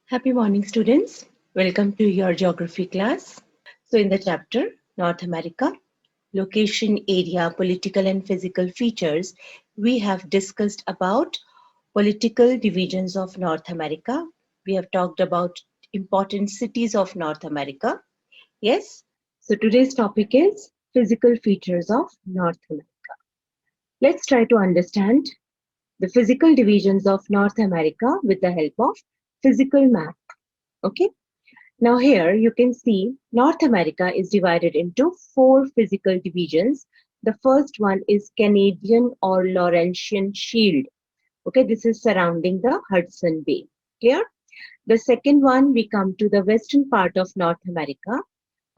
Happy morning, students. Welcome to your geography class. So, in the chapter North America, location, area, political and physical features, we have discussed about political divisions of North America. We have talked about important cities of North America. Yes. So, today's topic is physical features of North America. Let's try to understand the physical divisions of North America with the help of physical map. Okay. Now here you can see North America is divided into four physical divisions. The first one is Canadian or Laurentian Shield. Okay, this is surrounding the Hudson Bay. Clear? The second one, we come to the western part of North America.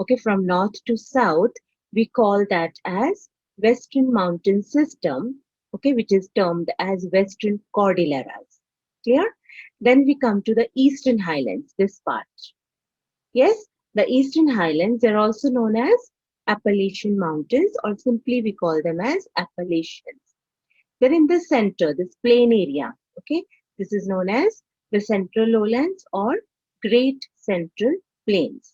Okay, from north to south, we call that as Western Mountain System. Okay, which is termed as Western Cordilleras. Clear? Then we come to the Eastern Highlands, this part. Yes, the Eastern Highlands are also known as Appalachian Mountains, or simply we call them as Appalachians. Then in the center, this plain area, okay, this is known as the Central Lowlands or Great Central Plains.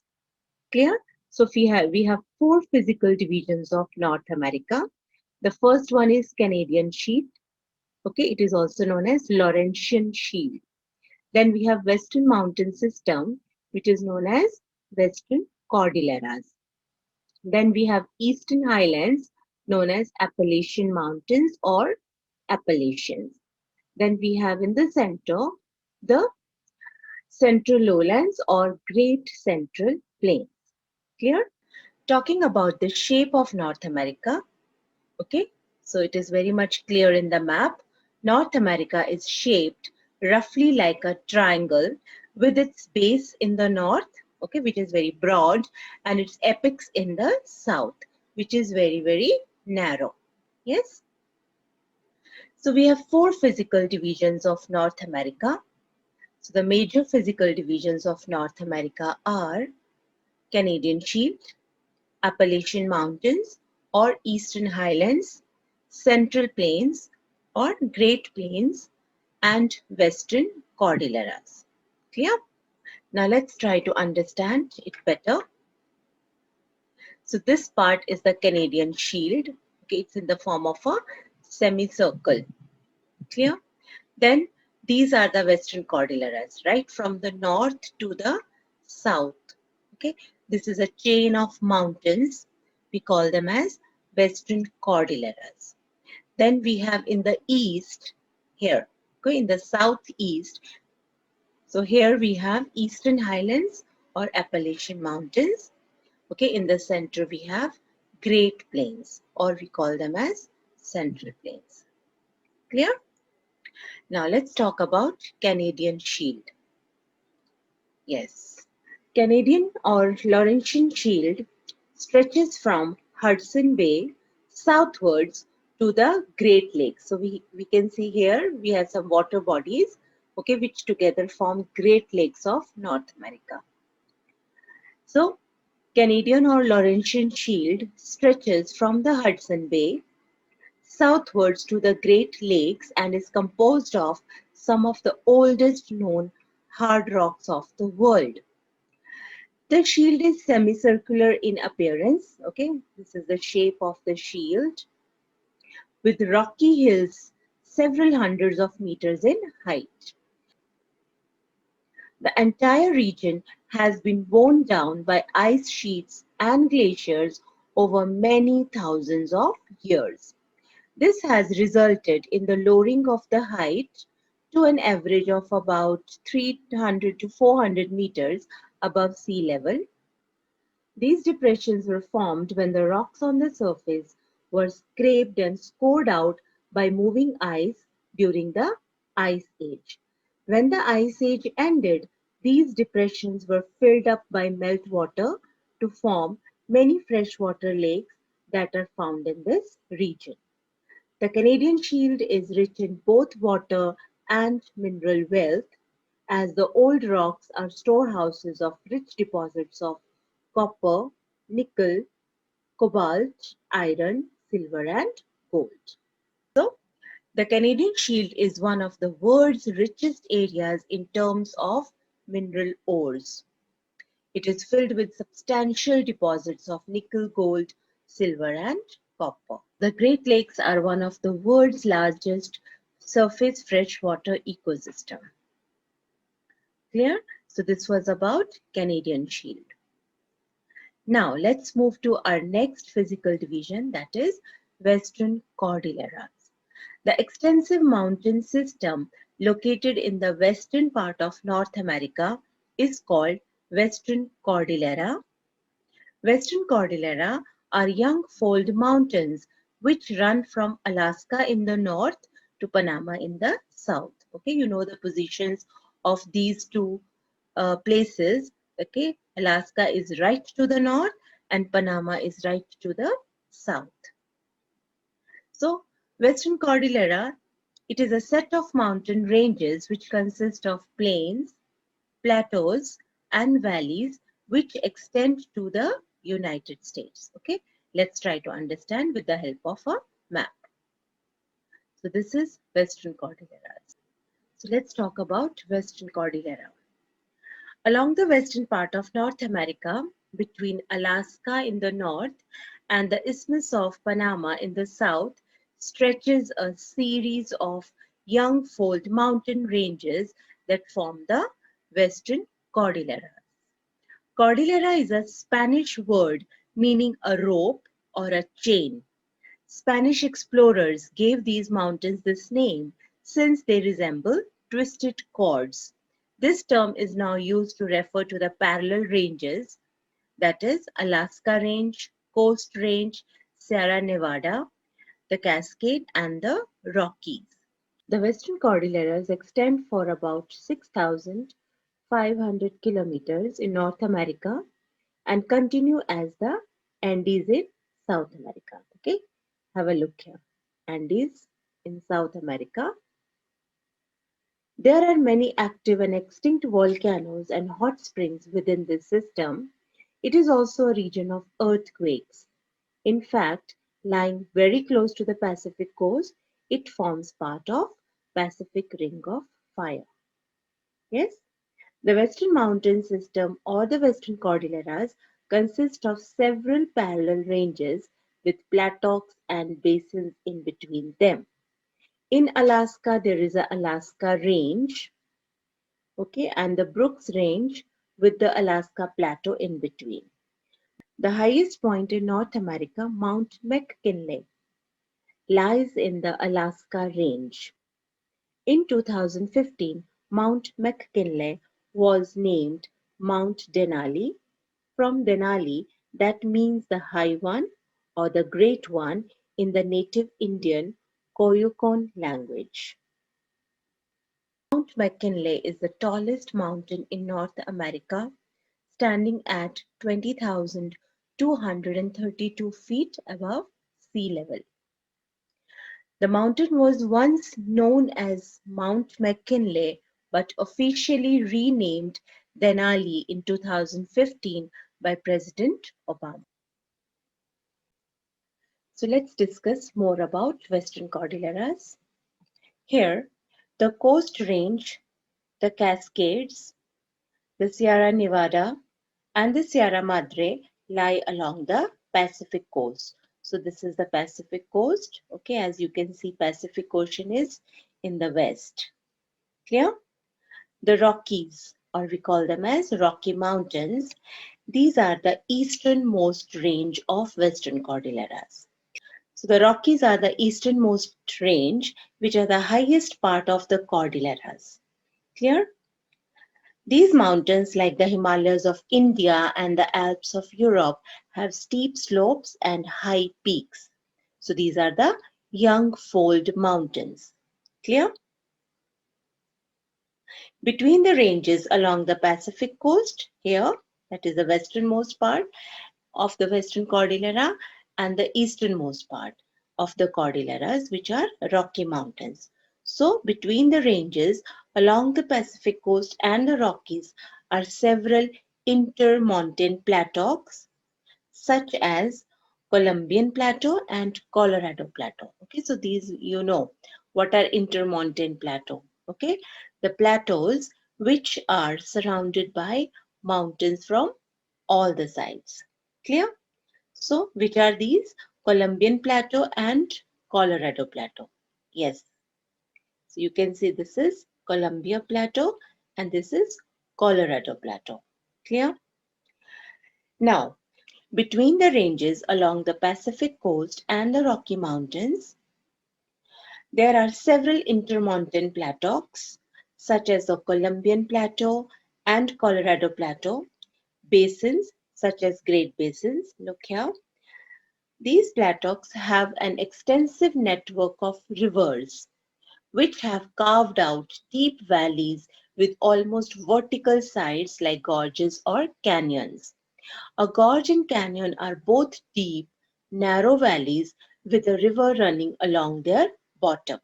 Clear? So we have four physical divisions of North America. The first one is Canadian Shield. Okay, it is also known as Laurentian Shield. Then we have Western Mountain System, which is known as Western Cordilleras. Then we have Eastern Highlands, known as Appalachian Mountains or Appalachians. Then we have in the center the Central Lowlands or Great Central Plains. Clear? Talking about the shape of North America, okay, so it is very much clear in the map. North America is shaped roughly like a triangle with its base in the north, okay, which is very broad, and its apex in the south, which is very, very narrow. Yes. So we have four physical divisions of North America. So the major physical divisions of North America are Canadian Shield, Appalachian Mountains or Eastern Highlands, Central Plains or Great Plains, and Western Cordilleras. Clear? Now let's try to understand it better. So this part is the Canadian Shield. Okay, it's in the form of a semicircle. Clear? Then these are the Western Cordilleras, right? From the north to the south. Okay, this is a chain of mountains. We call them as Western Cordilleras. Then we have in the east here, okay, in the southeast. So here we have Eastern Highlands or Appalachian Mountains. Okay, in the center we have Great Plains or we call them as Central Plains. Clear? Now let's talk about Canadian Shield. Yes. Canadian or Laurentian Shield stretches from Hudson Bay southwards to the Great Lakes. So we can see here we have some water bodies, okay, which together form Great Lakes of North America. So Canadian or Laurentian Shield stretches from the Hudson Bay southwards to the Great Lakes and is composed of some of the oldest known hard rocks of the world. The shield is semicircular in appearance. Okay, this is the shape of the shield with rocky hills several hundreds of meters in height. The entire region has been worn down by ice sheets and glaciers over many thousands of years. This has resulted in the lowering of the height to an average of about 300 to 400 meters above sea level. These depressions were formed when the rocks on the surface were scraped and scored out by moving ice during the Ice Age. When the Ice Age ended, these depressions were filled up by meltwater to form many freshwater lakes that are found in this region. The Canadian Shield is rich in both water and mineral wealth, as the old rocks are storehouses of rich deposits of copper, nickel, cobalt, iron, silver, and gold. So, the Canadian Shield is one of the world's richest areas in terms of mineral ores. It is filled with substantial deposits of nickel, gold, silver, and copper. The Great Lakes are one of the world's largest surface freshwater ecosystem. Clear? So this was about Canadian Shield. Now let's move to our next physical division, that is Western Cordilleras. The extensive mountain system located in the western part of North America is called Western Cordillera. Western Cordillera are young fold mountains which run from Alaska in the north to Panama in the south. Okay, you know the positions of these two places. Okay, Alaska is right to the north and Panama is right to the south. So, Western Cordillera, it is a set of mountain ranges which consist of plains, plateaus, and valleys which extend to the United States. Okay, let's try to understand with the help of a map. So, this is Western Cordilleras. So, let's talk about Western Cordillera. Along the western part of North America, between Alaska in the north and the Isthmus of Panama in the south, stretches a series of young fold mountain ranges that form the Western Cordillera. Cordillera is a Spanish word meaning a rope or a chain. Spanish explorers gave these mountains this name since they resemble twisted cords. This term is now used to refer to the parallel ranges, that is Alaska Range, Coast Range, Sierra Nevada, the Cascade, and the Rockies. The Western Cordilleras extend for about 6,500 kilometers in North America and continue as the Andes in South America. Okay, have a look here. Andes in South America. There are many active and extinct volcanoes and hot springs within this system. It is also a region of earthquakes. In fact, lying very close to the Pacific coast, it forms part of Pacific Ring of Fire. Yes, the Western Mountain System or the Western Cordilleras consist of several parallel ranges with plateaus and basins in between them. In Alaska, there is a Alaska Range, okay, and the Brooks Range with the Alaska Plateau in between. The highest point in North America, Mount McKinley, lies in the Alaska Range. In 2015, Mount McKinley was named Mount Denali from Denali, that means the high one or the great one in the native Indian Koyukon language. Mount McKinley is the tallest mountain in North America, standing at 20,232 feet above sea level. The mountain was once known as Mount McKinley but officially renamed Denali in 2015 by President Obama. So let's discuss more about Western Cordilleras. Here, the Coast Range, the Cascades, the Sierra Nevada, and the Sierra Madre lie along the Pacific coast. So this is the Pacific coast. Okay, as you can see, Pacific Ocean is in the west. Clear? The Rockies, or we call them as Rocky Mountains, these are the easternmost range of Western Cordilleras. So the Rockies are the easternmost range, which are the highest part of the Cordilleras. Clear? These mountains, like the Himalayas of India and the Alps of Europe, have steep slopes and high peaks. So these are the young fold mountains. Clear? Between the ranges along the Pacific coast, here, that is the westernmost part of the Western Cordillera, and the easternmost part of the Cordilleras, which are Rocky Mountains. So between the ranges along the Pacific coast and the Rockies are several intermontane plateaus, such as Columbian Plateau and Colorado Plateau. Okay, so these, you know what are intermontane plateau. Okay, the plateaus which are surrounded by mountains from all the sides. Clear? So, which are these? Columbian Plateau and Colorado Plateau. Yes. So, you can see this is Columbia Plateau and this is Colorado Plateau. Clear? Now, between the ranges along the Pacific coast and the Rocky Mountains, there are several intermountain plateaus, such as the Columbian Plateau and Colorado Plateau, basins, such as Great Basins. Look here. These plateaus have an extensive network of rivers, which have carved out deep valleys with almost vertical sides like gorges or canyons. A gorge and canyon are both deep, narrow valleys with a river running along their bottom.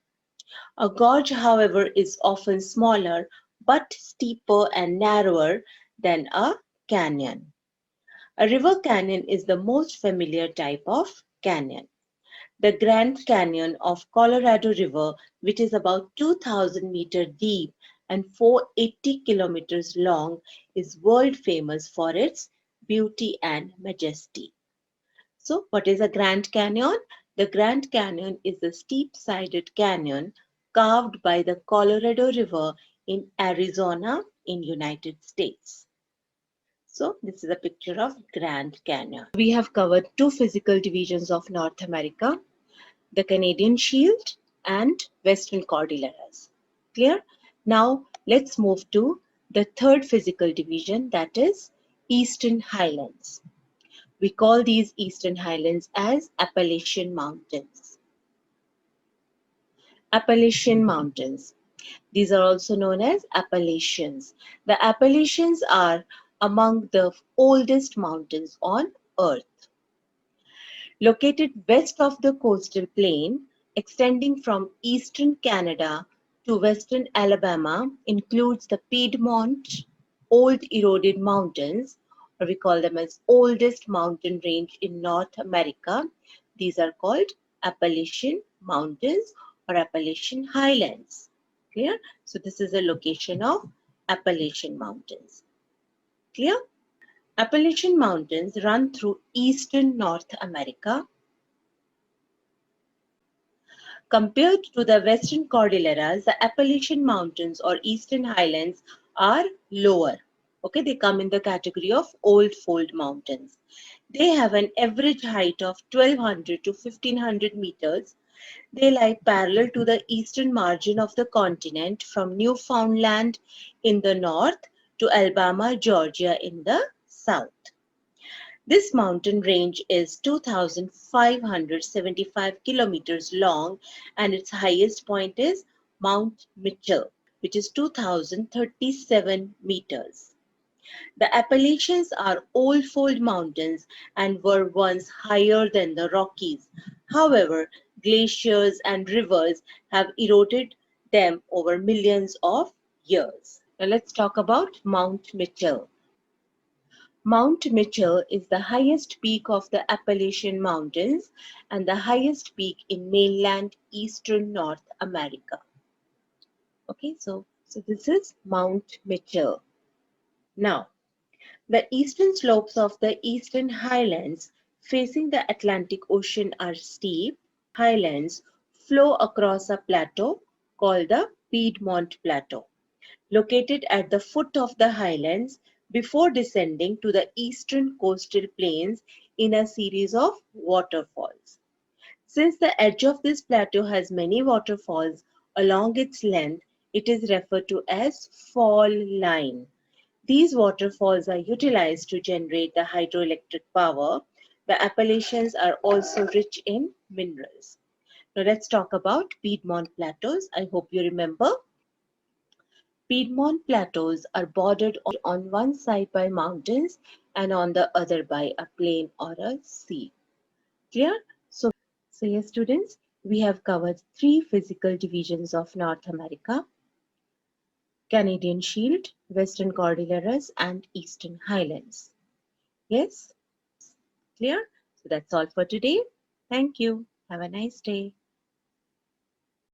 A gorge, however, is often smaller but steeper and narrower than a canyon. A river canyon is the most familiar type of canyon. The Grand Canyon of Colorado River, which is about 2,000 meters deep and 480 kilometers long, is world famous for its beauty and majesty. So, what is a Grand Canyon? The Grand Canyon is a steep-sided canyon carved by the Colorado River in Arizona in United States. So, this is a picture of Grand Canyon. We have covered two physical divisions of North America, the Canadian Shield and Western Cordilleras. Clear? Now, let's move to the third physical division, that is Eastern Highlands. We call these Eastern Highlands as Appalachian Mountains. Appalachian Mountains. These are also known as Appalachians. The Appalachians are among the oldest mountains on Earth. Located west of the coastal plain, extending from eastern Canada to western Alabama, includes the Piedmont Old Eroded Mountains, or we call them as oldest mountain range in North America. These are called Appalachian Mountains or Appalachian Highlands. Clear? So this is a location of Appalachian Mountains. Clear? Appalachian Mountains run through eastern North America. Compared to the western Cordilleras, the Appalachian Mountains or Eastern Highlands are lower. Okay, they come in the category of old fold mountains. They have an average height of 1200 to 1500 meters. They lie parallel to the eastern margin of the continent from Newfoundland in the north to Alabama, Georgia in the south. This mountain range is 2,575 kilometers long and its highest point is Mount Mitchell, which is 2,037 meters. The Appalachians are old-fold mountains and were once higher than the Rockies. However, glaciers and rivers have eroded them over millions of years. Now let's talk about Mount Mitchell. Mount Mitchell is the highest peak of the Appalachian Mountains and the highest peak in mainland eastern North America. Okay, so this is Mount Mitchell. Now, the eastern slopes of the Eastern Highlands facing the Atlantic Ocean are steep. Highlands flow across a plateau called the Piedmont Plateau, located at the foot of the highlands before descending to the eastern coastal plains in a series of waterfalls. Since the edge of this plateau has many waterfalls along its length, it is referred to as fall line. These waterfalls are utilized to generate the hydroelectric power. The Appalachians are also rich in minerals. Now let's talk about Piedmont Plateaus. I hope you remember. Piedmont Plateaus are bordered on one side by mountains and on the other by a plain or a sea. Clear? So yes, students, we have covered three physical divisions of North America: Canadian Shield, Western Cordilleras, and Eastern Highlands. Yes? Clear? So that's all for today. Thank you. Have a nice day.